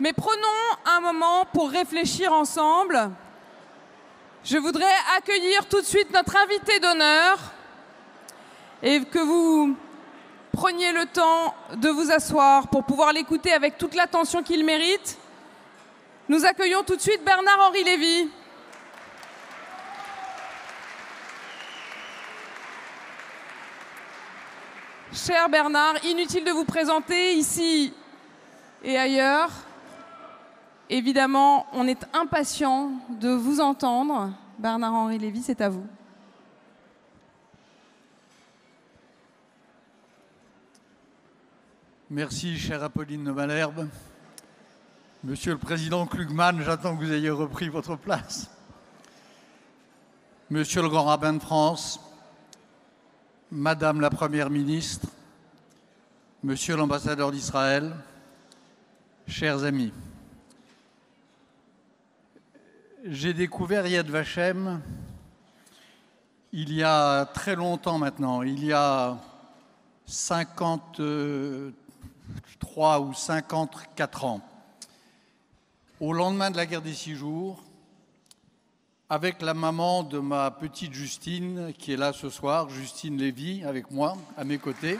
Mais prenons un moment pour réfléchir ensemble. Je voudrais accueillir tout de suite notre invité d'honneur et que vous preniez le temps de vous asseoir pour pouvoir l'écouter avec toute l'attention qu'il mérite. Nous accueillons tout de suite Bernard-Henri Lévy. Cher Bernard, inutile de vous présenter ici et ailleurs. Évidemment, on est impatient de vous entendre. Bernard-Henri Lévy, c'est à vous. Merci, chère Apolline de Malherbe. Monsieur le Président Klugman, j'attends que vous ayez repris votre place. Monsieur le Grand Rabbin de France, Madame la Première ministre, Monsieur l'Ambassadeur d'Israël, chers amis, j'ai découvert Yad Vashem il y a très longtemps maintenant, il y a 53 ou 54 ans, au lendemain de la guerre des 6 jours, avec la maman de ma petite Justine, qui est là ce soir, Justine Lévy, avec moi, à mes côtés.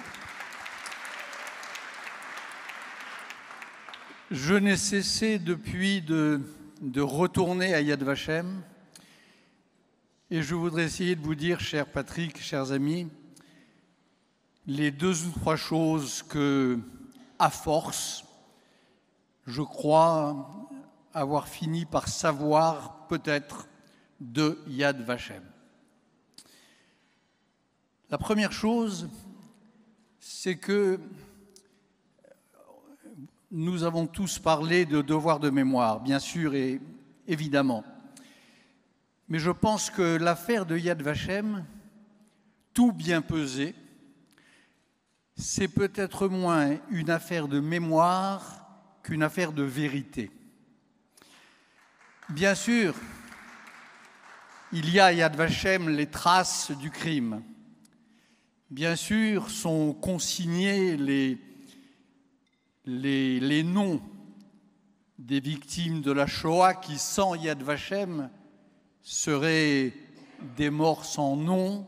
Je n'ai cessé depuis de retourner à Yad Vashem. Et je voudrais essayer de vous dire, cher Patrick, chers amis, les 2 ou 3 choses que, à force, je crois avoir fini par savoir peut-être de Yad Vashem. La première chose, c'est que nous avons tous parlé de devoir de mémoire, bien sûr et évidemment. Mais je pense que l'affaire de Yad Vashem, tout bien pesé, c'est peut-être moins une affaire de mémoire qu'une affaire de vérité. Bien sûr, il y a à Yad Vashem les traces du crime. Bien sûr, sont consignés les noms des victimes de la Shoah qui, sans Yad Vashem, seraient des morts sans nom,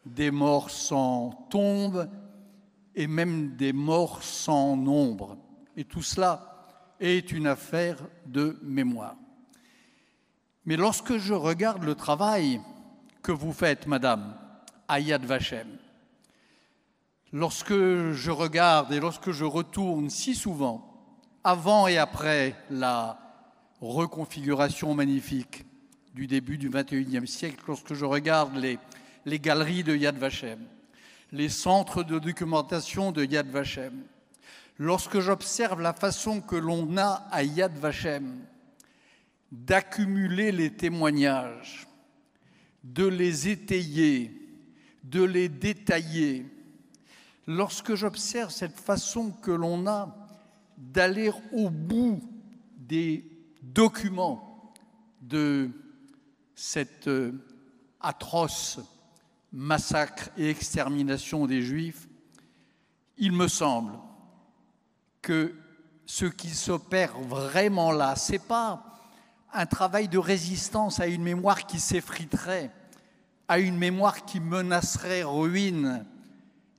des morts sans tombe et même des morts sans nombre. Et tout cela est une affaire de mémoire. Mais lorsque je regarde le travail que vous faites, Madame, à Yad Vashem, lorsque je regarde et lorsque je retourne si souvent, avant et après la reconfiguration magnifique du début du XXIe siècle, lorsque je regarde les galeries de Yad Vashem, les centres de documentation de Yad Vashem, lorsque j'observe la façon que l'on a à Yad Vashem d'accumuler les témoignages, de les étayer, de les détailler, lorsque j'observe cette façon que l'on a d'aller au bout des documents de cet atroce massacre et extermination des Juifs, il me semble que ce qui s'opère vraiment là, ce n'est pas un travail de résistance à une mémoire qui s'effriterait, à une mémoire qui menacerait ruine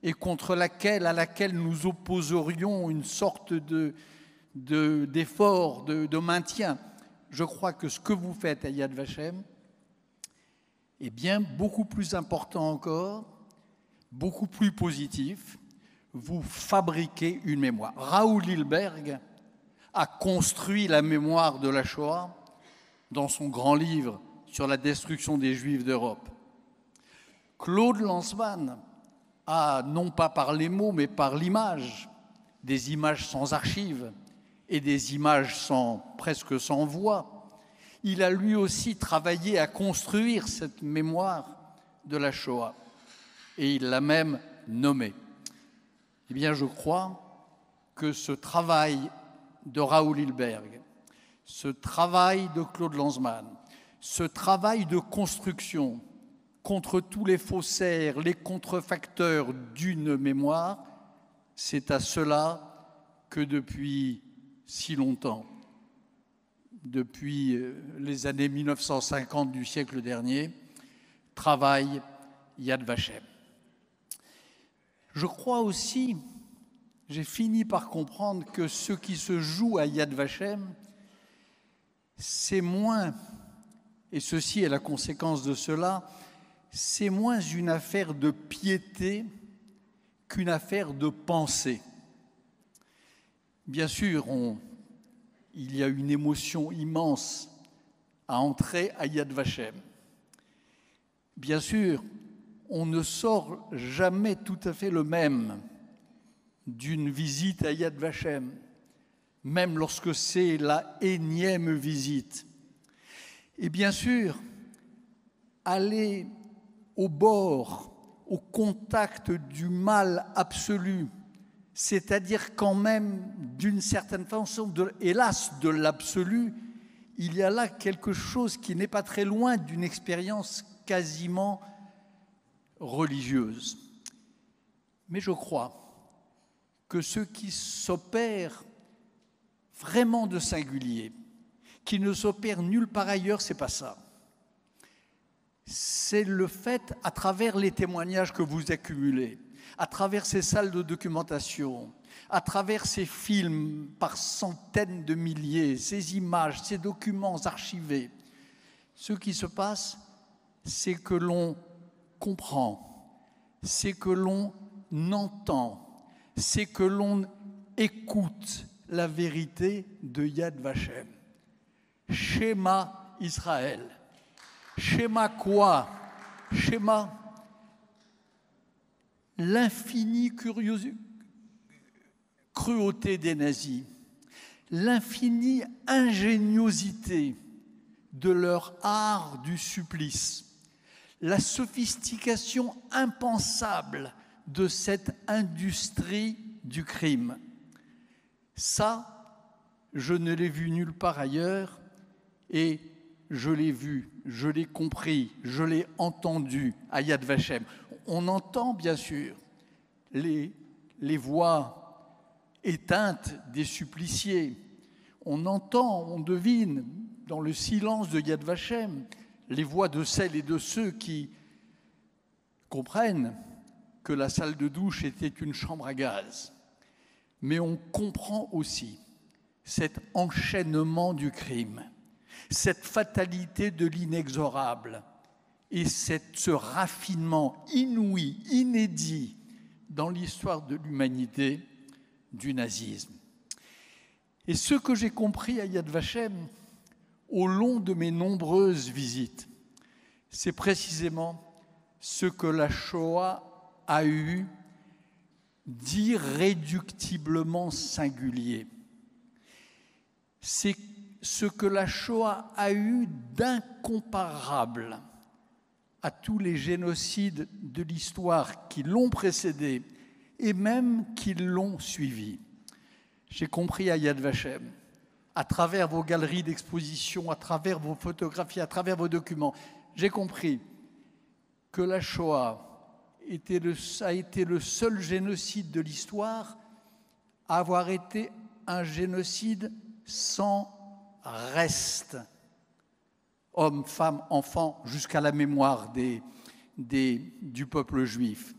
et à laquelle nous opposerions une sorte d'effort, de maintien. Je crois que ce que vous faites à Yad Vashem est bien beaucoup plus important encore, beaucoup plus positif. Vous fabriquez une mémoire. Raoul Hilberg a construit la mémoire de la Shoah dans son grand livre sur la destruction des Juifs d'Europe. Claude Lanzmann a, non pas par les mots, mais par l'image, des images sans archives et des images presque sans voix. Il a lui aussi travaillé à construire cette mémoire de la Shoah et il l'a même nommée. Eh bien, je crois que ce travail de Raoul Hilberg, ce travail de Claude Lanzmann, ce travail de construction contre tous les faussaires, les contrefacteurs d'une mémoire, c'est à cela que depuis si longtemps depuis les années 1950 du siècle dernier, travaille Yad Vashem. Je crois aussi, j'ai fini par comprendre que ce qui se joue à Yad Vashem, c'est moins, et ceci est la conséquence de cela, c'est moins une affaire de piété qu'une affaire de pensée. Bien sûr, il y a une émotion immense à entrer à Yad Vashem. Bien sûr, on ne sort jamais tout à fait le même d'une visite à Yad Vashem, même lorsque c'est la énième visite. Et bien sûr, aller au bord, au contact du mal absolu, c'est-à-dire quand même d'une certaine façon, hélas, de l'absolu, il y a là quelque chose qui n'est pas très loin d'une expérience quasiment religieuse. Mais je crois que ce qui s'opère vraiment de singulier, qui ne s'opère nulle part ailleurs, c'est pas ça. C'est le fait, à travers les témoignages que vous accumulez, à travers ces salles de documentation, à travers ces films par centaines de milliers, ces images, ces documents archivés, ce qui se passe, c'est que l'on comprend, c'est que l'on entend, c'est que l'on écoute la vérité de Yad Vashem. Shema Israël. Shema quoi? Shema, l'infinie cruauté des nazis, l'infinie ingéniosité de leur art du supplice, la sophistication impensable de cette industrie du crime. Ça, je ne l'ai vu nulle part ailleurs et je l'ai vu, je l'ai compris, je l'ai entendu à Yad Vashem. On entend bien sûr les voix éteintes des suppliciés. On entend, on devine dans le silence de Yad Vashem les voix de celles et de ceux qui comprennent que la salle de douche était une chambre à gaz. Mais on comprend aussi cet enchaînement du crime, cette fatalité de l'inexorable et ce raffinement inouï, inédit dans l'histoire de l'humanité du nazisme. Et ce que j'ai compris à Yad Vashem au long de mes nombreuses visites, c'est précisément ce que la Shoah a eu d'irréductiblement singulier. C'est ce que la Shoah a eu d'incomparable à tous les génocides de l'histoire qui l'ont précédé et même qui l'ont suivi. J'ai compris à Yad Vashem, à travers vos galeries d'exposition, à travers vos photographies, à travers vos documents, j'ai compris que la Shoah a été le seul génocide de l'histoire à avoir été un génocide sans reste. Hommes, femmes, enfants, jusqu'à la mémoire du peuple juif.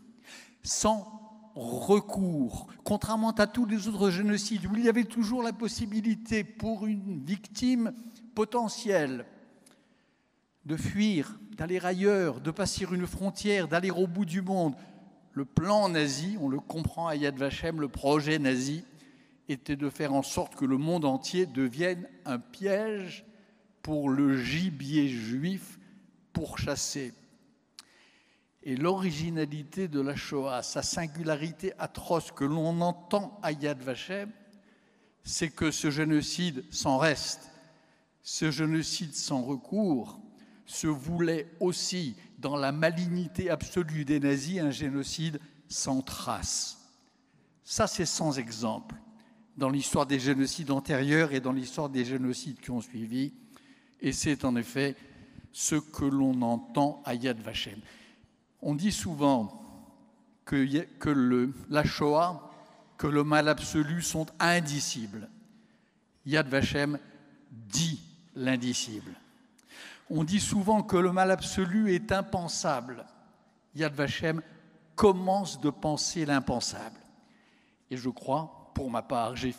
Sans recours, contrairement à tous les autres génocides où il y avait toujours la possibilité pour une victime potentielle de fuir, d'aller ailleurs, de passer une frontière, d'aller au bout du monde. Le plan nazi, on le comprend à Yad Vashem, le projet nazi, était de faire en sorte que le monde entier devienne un piège pour le gibier juif pourchassé. Et l'originalité de la Shoah, sa singularité atroce que l'on entend à Yad Vashem, c'est que ce génocide sans reste, ce génocide sans recours, se voulait aussi, dans la malignité absolue des nazis, un génocide sans trace. Ça, c'est sans exemple dans l'histoire des génocides antérieurs et dans l'histoire des génocides qui ont suivi. Et c'est en effet ce que l'on entend à Yad Vashem. On dit souvent que la Shoah, que le mal absolu sont indicibles. Yad Vashem dit l'indicible. On dit souvent que le mal absolu est impensable. Yad Vashem commence de penser l'impensable. Et je crois, pour ma part, j'ai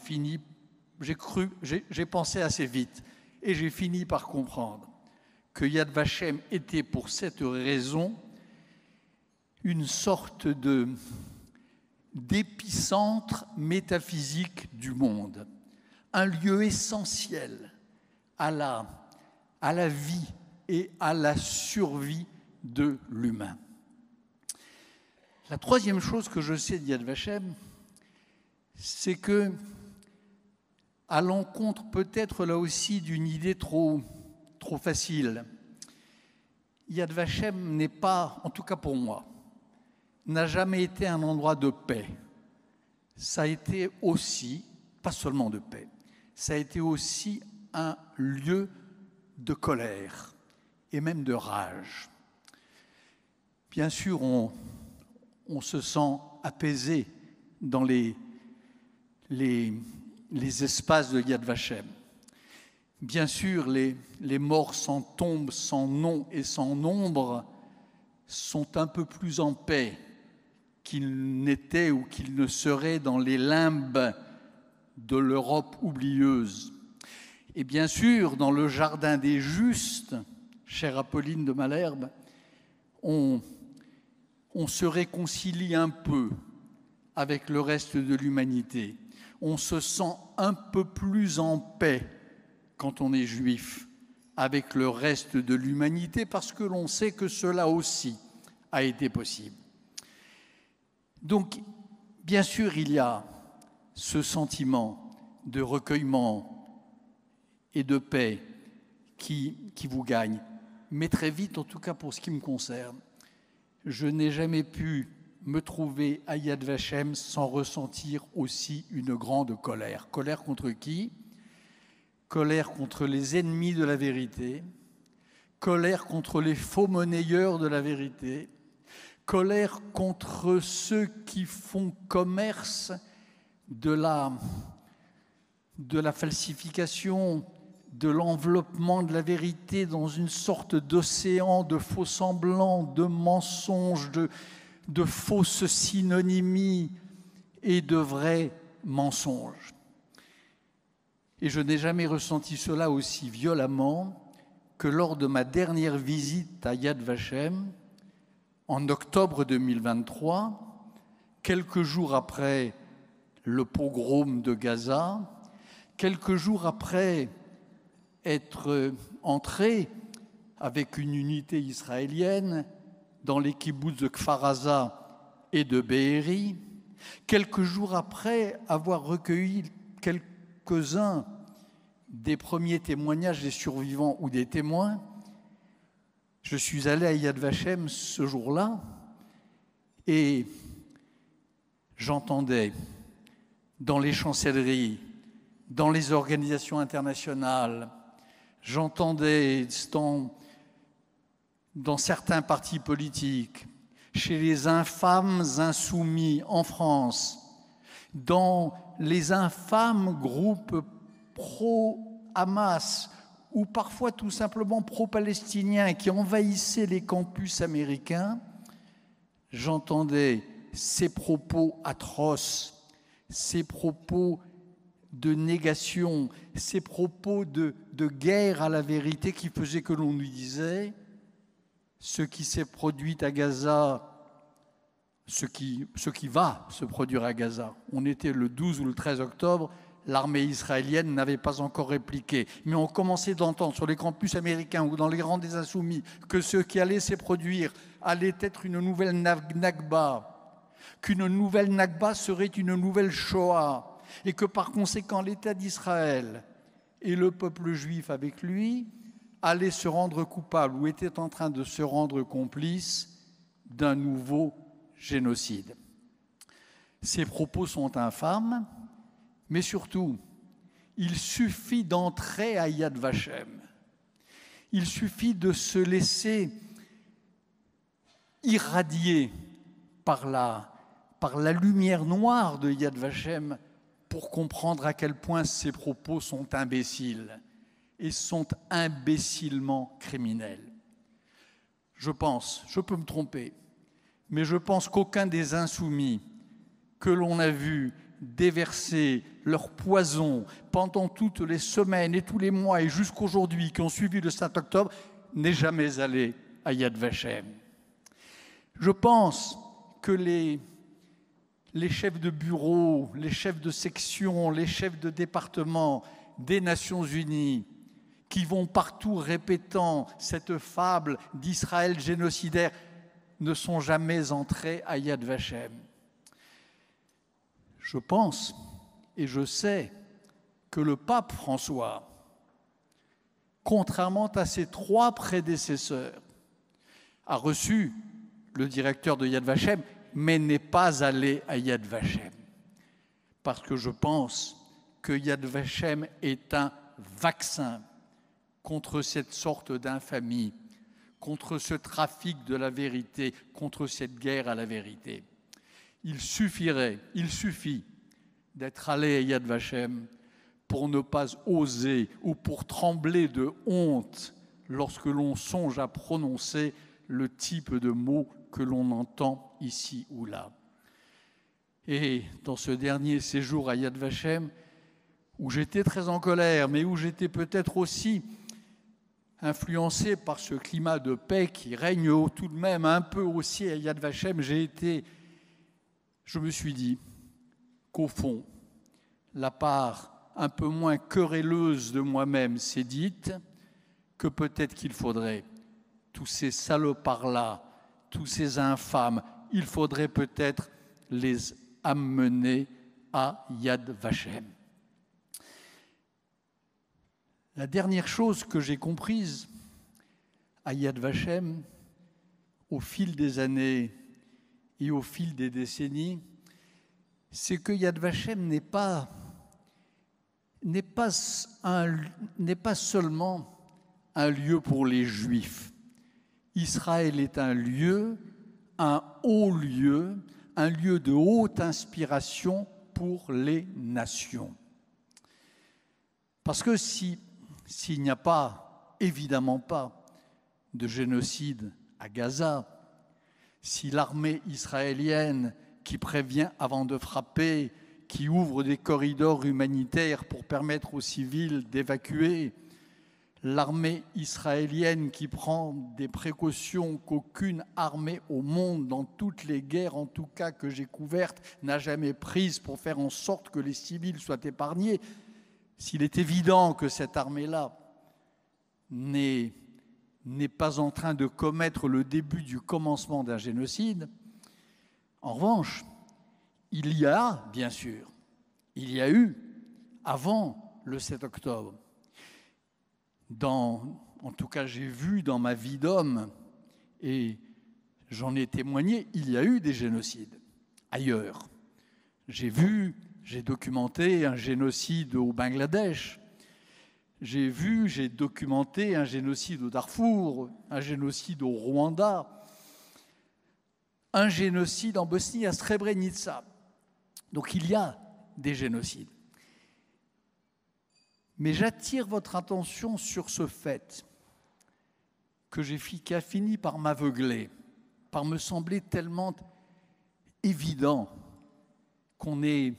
pensé assez vite et j'ai fini par comprendre que Yad Vashem était pour cette raison une sorte d'épicentre métaphysique du monde, un lieu essentiel à la vie et à la survie de l'humain. La troisième chose que je sais de Yad Vashem, c'est que, à l'encontre peut-être là aussi d'une idée trop facile, Yad Vashem n'est pas, en tout cas pour moi, n'a jamais été un endroit de paix. Ça a été aussi, pas seulement de paix, ça a été aussi un lieu de colère et même de rage. Bien sûr, on se sent apaisé dans les espaces de Yad Vashem. Bien sûr, les morts sans tombe, sans nom et sans nombre sont un peu plus en paix qu'ils n'étaient ou qu'ils ne seraient dans les limbes de l'Europe oublieuse. Et bien sûr, dans le jardin des justes, chère Apolline de Malherbe, on se réconcilie un peu avec le reste de l'humanité. On se sent un peu plus en paix quand on est juif avec le reste de l'humanité parce que l'on sait que cela aussi a été possible. Donc, bien sûr, il y a ce sentiment de recueillement et de paix qui vous gagne. Mais très vite, en tout cas pour ce qui me concerne, je n'ai jamais pu me trouver à Yad Vashem sans ressentir aussi une grande colère. Colère contre qui? Colère contre les ennemis de la vérité, colère contre les faux monnayeurs de la vérité, colère contre ceux qui font commerce de la falsification, de l'enveloppement de la vérité dans une sorte d'océan de faux semblants, de mensonges, de fausses synonymies et de vrais mensonges. Et je n'ai jamais ressenti cela aussi violemment que lors de ma dernière visite à Yad Vashem, en octobre 2023, quelques jours après le pogrom de Gaza, quelques jours après être entré avec une unité israélienne dans les kibboutz de Kfar Aza et de Be'eri, quelques jours après avoir recueilli quelques-uns des premiers témoignages des survivants ou des témoins, je suis allé à Yad Vashem ce jour-là et j'entendais dans les chancelleries, dans les organisations internationales, j'entendais dans certains partis politiques, chez les infâmes insoumis en France, dans les infâmes groupes pro-Hamas ou parfois tout simplement pro-palestiniens qui envahissaient les campus américains, j'entendais ces propos atroces, ces propos de négation, ces propos de guerre à la vérité qui faisaient que l'on nous disait ce qui s'est produit à Gaza, ce qui va se produire à Gaza. On était le 12 ou le 13 octobre, l'armée israélienne n'avait pas encore répliqué. Mais on commençait d'entendre sur les campus américains ou dans les rangs des insoumis que ce qui allait se produire allait être une nouvelle Nakba, qu'une nouvelle Nakba serait une nouvelle Shoah, et que par conséquent l'État d'Israël et le peuple juif avec lui allaient se rendre coupables ou étaient en train de se rendre complices d'un nouveau génocide. Ces propos sont infâmes, mais surtout, il suffit d'entrer à Yad Vashem. Il suffit de se laisser irradier par la lumière noire de Yad Vashem pour comprendre à quel point ces propos sont imbéciles. et sont imbécilement criminels. Je pense, je peux me tromper, mais je pense qu'aucun des insoumis que l'on a vu déverser leur poison pendant toutes les semaines et tous les mois et jusqu'aujourd'hui qui ont suivi le 7 octobre n'est jamais allé à Yad Vashem. Je pense que les chefs de bureau, les chefs de section, les chefs de département des Nations Unies qui vont partout répétant cette fable d'Israël génocidaire ne sont jamais entrés à Yad Vashem. Je pense et je sais que le pape François, contrairement à ses 3 prédécesseurs, a reçu le directeur de Yad Vashem, mais n'est pas allé à Yad Vashem. Parce que je pense que Yad Vashem est un vaccin contre cette sorte d'infamie, contre ce trafic de la vérité, contre cette guerre à la vérité. Il suffit d'être allé à Yad Vashem pour ne pas oser ou pour trembler de honte lorsque l'on songe à prononcer le type de mots que l'on entend ici ou là. Et dans ce dernier séjour à Yad Vashem, où j'étais très en colère, mais où j'étais peut-être aussi influencé par ce climat de paix qui règne tout de même un peu aussi à Yad Vashem, je me suis dit qu'au fond, la part un peu moins querelleuse de moi-même s'est dite que peut-être qu'il faudrait tous ces salopards-là, tous ces infâmes, il faudrait peut-être les amener à Yad Vashem. La dernière chose que j'ai comprise à Yad Vashem, au fil des années et au fil des décennies, c'est que Yad Vashem n'est pas seulement un lieu pour les Juifs. Israël est un lieu, un haut lieu, un lieu de haute inspiration pour les nations. Parce que s'il n'y a pas, évidemment pas, de génocide à Gaza, si l'armée israélienne qui prévient avant de frapper, qui ouvre des corridors humanitaires pour permettre aux civils d'évacuer, l'armée israélienne qui prend des précautions qu'aucune armée au monde, dans toutes les guerres en tout cas que j'ai couvertes, n'a jamais prises pour faire en sorte que les civils soient épargnés, s'il est évident que cette armée-là n'est pas en train de commettre le début du commencement d'un génocide, en revanche, il y a eu, avant le 7 octobre, en tout cas j'ai vu dans ma vie d'homme, et j'en ai témoigné, il y a eu des génocides ailleurs. J'ai documenté un génocide au Bangladesh, j'ai documenté un génocide au Darfour, un génocide au Rwanda, un génocide en Bosnie à Srebrenica. Donc il y a des génocides. Mais j'attire votre attention sur ce fait qui a fini par m'aveugler, par me sembler tellement évident qu'on est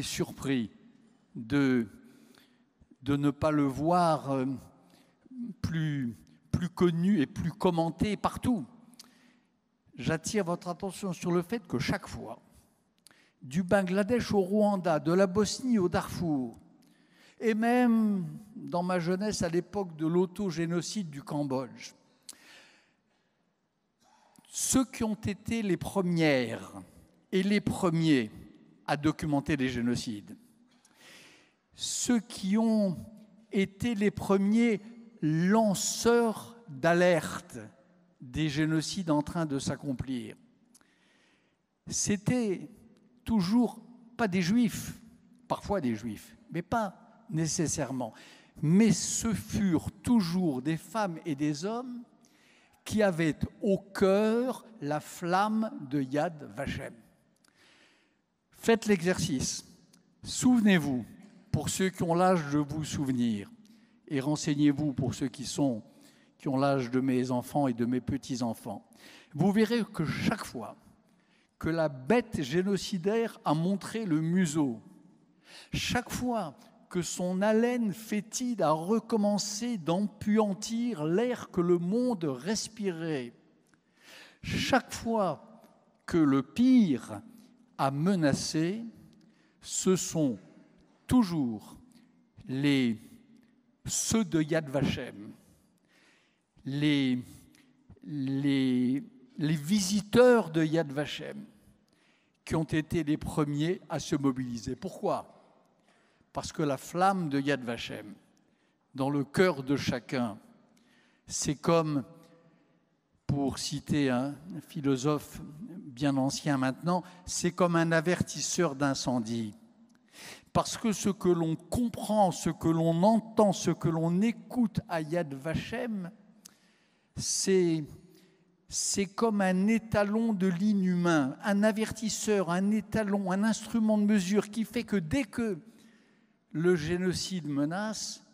surpris de ne pas le voir plus connu et plus commenté partout. J'attire votre attention sur le fait que chaque fois, du Bangladesh au Rwanda, de la Bosnie au Darfour, et même dans ma jeunesse à l'époque de l'autogénocide du Cambodge, ceux qui ont été les premières et les premiers à documenter les génocides, ceux qui ont été les premiers lanceurs d'alerte des génocides en train de s'accomplir, c'était toujours pas des Juifs, parfois des Juifs, mais pas nécessairement. Mais ce furent toujours des femmes et des hommes qui avaient au cœur la flamme de Yad Vashem. Faites l'exercice. Souvenez-vous, pour ceux qui ont l'âge de vous souvenir, et renseignez-vous pour ceux qui ont l'âge de mes enfants et de mes petits-enfants. Vous verrez que chaque fois que la bête génocidaire a montré le museau, chaque fois que son haleine fétide a recommencé d'empuantir l'air que le monde respirait, chaque fois que le pire a menacé, ce sont toujours ceux de Yad Vashem, les visiteurs de Yad Vashem qui ont été les premiers à se mobiliser. Pourquoi ? Parce que la flamme de Yad Vashem, dans le cœur de chacun, c'est comme, pour citer un philosophe bien ancien maintenant, c'est comme un avertisseur d'incendie. Parce que ce que l'on comprend, ce que l'on entend, ce que l'on écoute à Yad Vashem, c'est comme un étalon de l'inhumain, un avertisseur, un étalon, un instrument de mesure qui fait que dès que le génocide menace,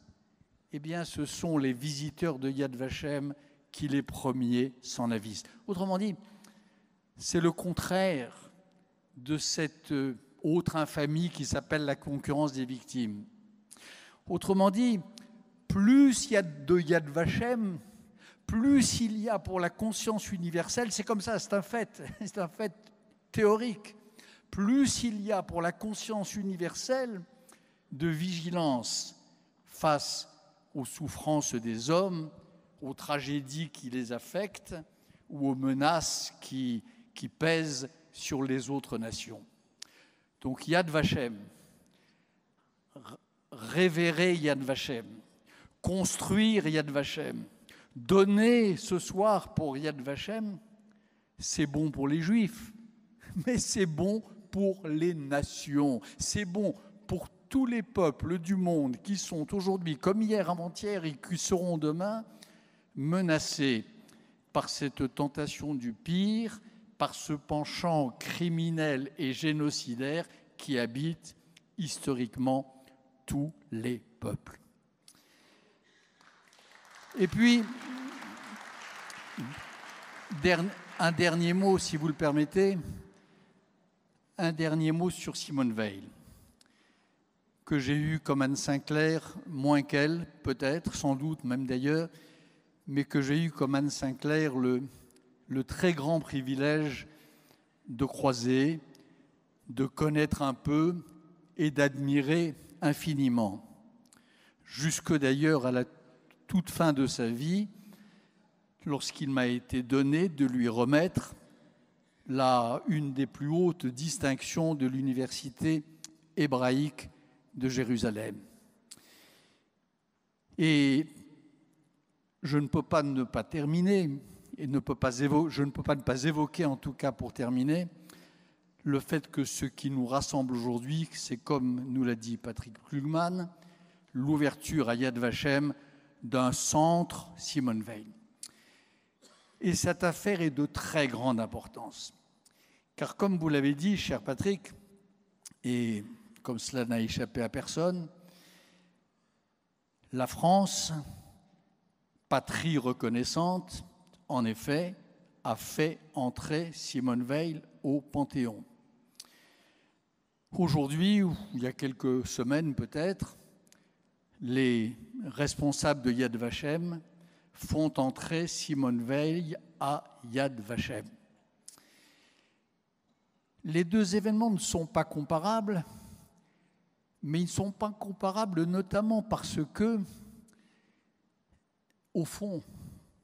eh bien, ce sont les visiteurs de Yad Vashem qui les premiers s'en avisent. Autrement dit, c'est le contraire de cette autre infamie qui s'appelle la concurrence des victimes. Autrement dit, plus il y a de Yad Vashem, plus il y a pour la conscience universelle, c'est comme ça, c'est un fait théorique, plus il y a pour la conscience universelle de vigilance face aux souffrances des hommes, aux tragédies qui les affectent ou aux menaces qui pèsent sur les autres nations. Donc Yad Vashem, révérer Yad Vashem, construire Yad Vashem, donner ce soir pour Yad Vashem, c'est bon pour les Juifs, mais c'est bon pour les nations, c'est bon pour tous les peuples du monde qui sont aujourd'hui, comme hier, avant-hier, et qui seront demain, menacés par cette tentation du pire, par ce penchant criminel et génocidaire qui habite historiquement tous les peuples. Et puis, un dernier mot, si vous le permettez, un dernier mot sur Simone Veil, que j'ai eu comme Anne Sinclair, moins qu'elle, peut-être, sans doute même d'ailleurs, mais que j'ai eu comme Anne Sinclair le très grand privilège de croiser, de connaître un peu et d'admirer infiniment. Jusque d'ailleurs à la toute fin de sa vie, lorsqu'il m'a été donné de lui remettre une des plus hautes distinctions de l'université hébraïque de Jérusalem. Et je ne peux pas ne pas terminer, et je ne peux pas ne pas évoquer, en tout cas pour terminer, le fait que ce qui nous rassemble aujourd'hui, c'est, comme nous l'a dit Patrick Klugman, l'ouverture à Yad Vashem d'un centre Simone Veil. Et cette affaire est de très grande importance. Car comme vous l'avez dit, cher Patrick, et comme cela n'a échappé à personne, la France, patrie reconnaissante, en effet, a fait entrer Simone Veil au Panthéon. Aujourd'hui, ou il y a quelques semaines peut-être, les responsables de Yad Vashem font entrer Simone Veil à Yad Vashem. Les deux événements ne sont pas comparables, mais ils ne sont pas comparables notamment parce que, au fond,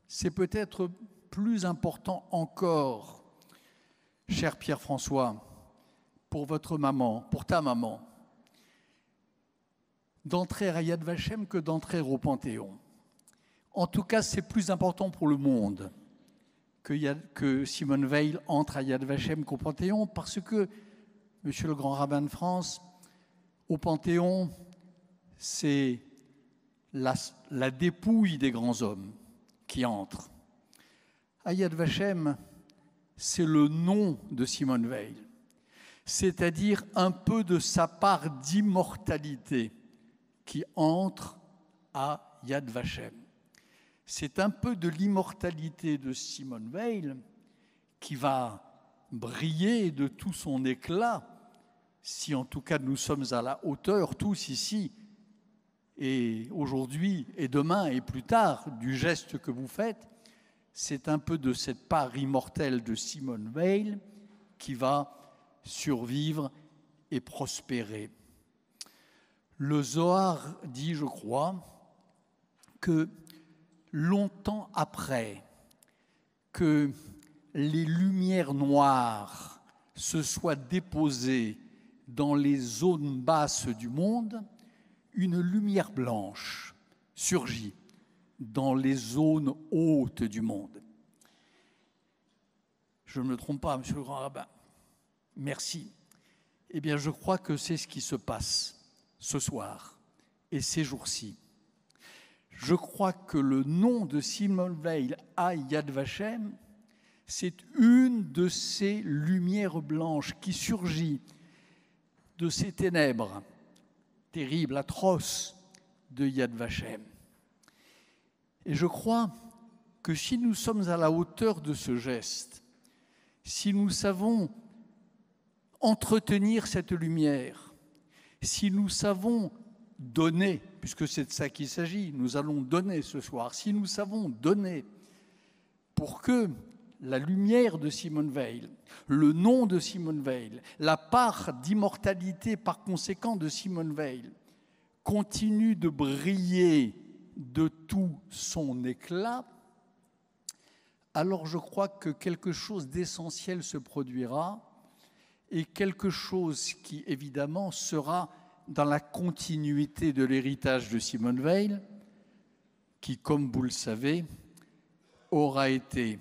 c'est peut-être plus important encore, cher Pierre-François, pour votre maman, pour ta maman, d'entrer à Yad Vashem que d'entrer au Panthéon. En tout cas, c'est plus important pour le monde que Simone Veil entre à Yad Vashem qu'au Panthéon, parce que, Monsieur le Grand Rabbin de France, au Panthéon, c'est la dépouille des grands hommes qui entrent. À Yad Vashem, c'est le nom de Simone Veil, c'est-à-dire un peu de sa part d'immortalité qui entre à Yad Vashem. C'est un peu de l'immortalité de Simone Veil qui va briller de tout son éclat, si en tout cas nous sommes à la hauteur tous ici, et aujourd'hui et demain et plus tard, du geste que vous faites. C'est un peu de cette part immortelle de Simone Veil qui va survivre et prospérer. Le Zohar dit, je crois, que longtemps après que les lumières noires se soient déposées dans les zones basses du monde, une lumière blanche surgit dans les zones hautes du monde. Je ne me trompe pas, monsieur le grand rabbin. Merci. Eh bien, je crois que c'est ce qui se passe ce soir et ces jours-ci. Je crois que le nom de Simone Veil à Yad Vashem, c'est une de ces lumières blanches qui surgit de ces ténèbres terribles, atroces de Yad Vashem. Et je crois que si nous sommes à la hauteur de ce geste, si nous savons entretenir cette lumière, si nous savons donner, puisque c'est de ça qu'il s'agit, nous allons donner ce soir, si nous savons donner pour que la lumière de Simone Veil, le nom de Simone Veil, la part d'immortalité par conséquent de Simone Veil continue de briller de tout son éclat, alors je crois que quelque chose d'essentiel se produira et quelque chose qui, évidemment, sera dans la continuité de l'héritage de Simone Veil, qui, comme vous le savez, aura été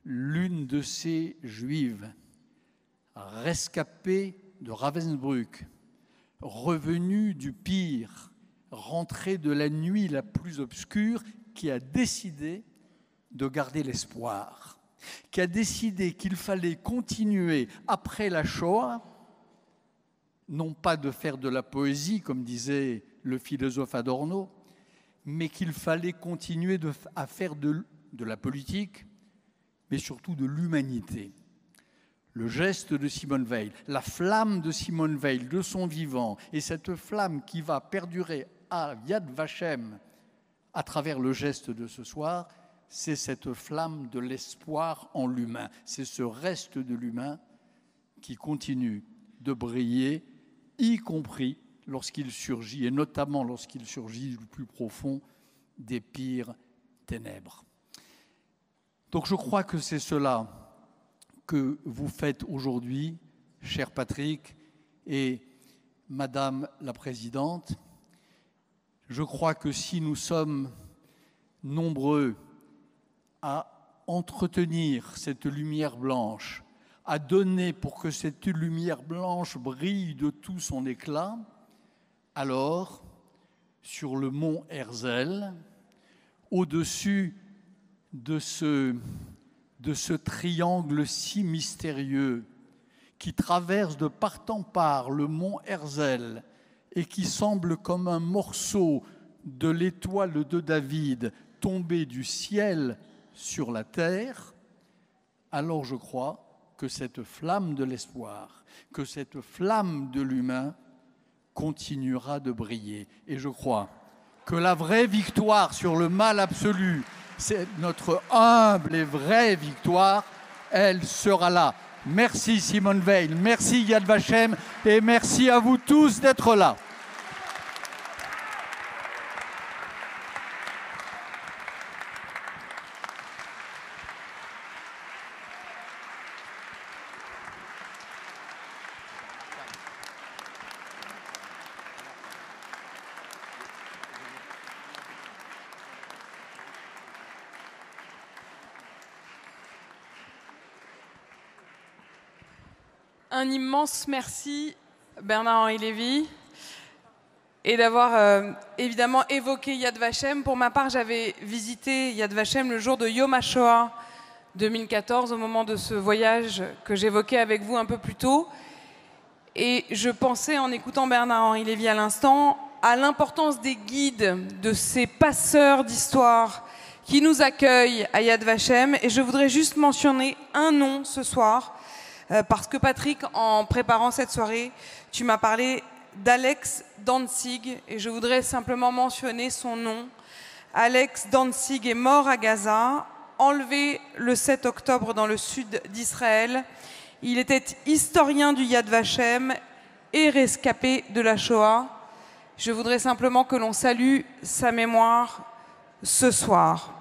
l'une de ces juives rescapées de Ravensbrück, revenue du pire, rentrée de la nuit la plus obscure, qui a décidé de garder l'espoir, qui a décidé qu'il fallait continuer après la Shoah, non pas de faire de la poésie, comme disait le philosophe Adorno, mais qu'il fallait continuer à faire de la politique, mais surtout de l'humanité. Le geste de Simone Veil, la flamme de Simone Veil, de son vivant, et cette flamme qui va perdurer à Yad Vashem à travers le geste de ce soir, c'est cette flamme de l'espoir en l'humain. C'est ce reste de l'humain qui continue de briller, y compris lorsqu'il surgit, et notamment lorsqu'il surgit du plus profond des pires ténèbres. Donc je crois que c'est cela que vous faites aujourd'hui, cher Patrick et Madame la Présidente. Je crois que si nous sommes nombreux à entretenir cette lumière blanche, à donner pour que cette lumière blanche brille de tout son éclat, alors, sur le mont Herzl, au-dessus de ce triangle si mystérieux qui traverse de part en part le mont Herzl et qui semble comme un morceau de l'étoile de David tombé du ciel sur la terre, alors je crois que cette flamme de l'espoir, que cette flamme de l'humain continuera de briller. Et je crois que la vraie victoire sur le mal absolu, c'est notre humble et vraie victoire, elle sera là. Merci Simone Veil, merci Yad Vashem et merci à vous tous d'être là. Un immense merci, Bernard-Henri Lévy, et d'avoir évidemment évoqué Yad Vashem. Pour ma part, j'avais visité Yad Vashem le jour de Yom HaShoah 2014, au moment de ce voyage que j'évoquais avec vous un peu plus tôt. Et je pensais, en écoutant Bernard-Henri Lévy à l'instant, à l'importance des guides, de ces passeurs d'histoire qui nous accueillent à Yad Vashem. Et je voudrais juste mentionner un nom ce soir, parce que Patrick, en préparant cette soirée, tu m'as parlé d'Alex Danzig, et je voudrais simplement mentionner son nom. Alex Danzig est mort à Gaza, enlevé le 7 octobre dans le sud d'Israël. Il était historien du Yad Vashem et rescapé de la Shoah. Je voudrais simplement que l'on salue sa mémoire ce soir.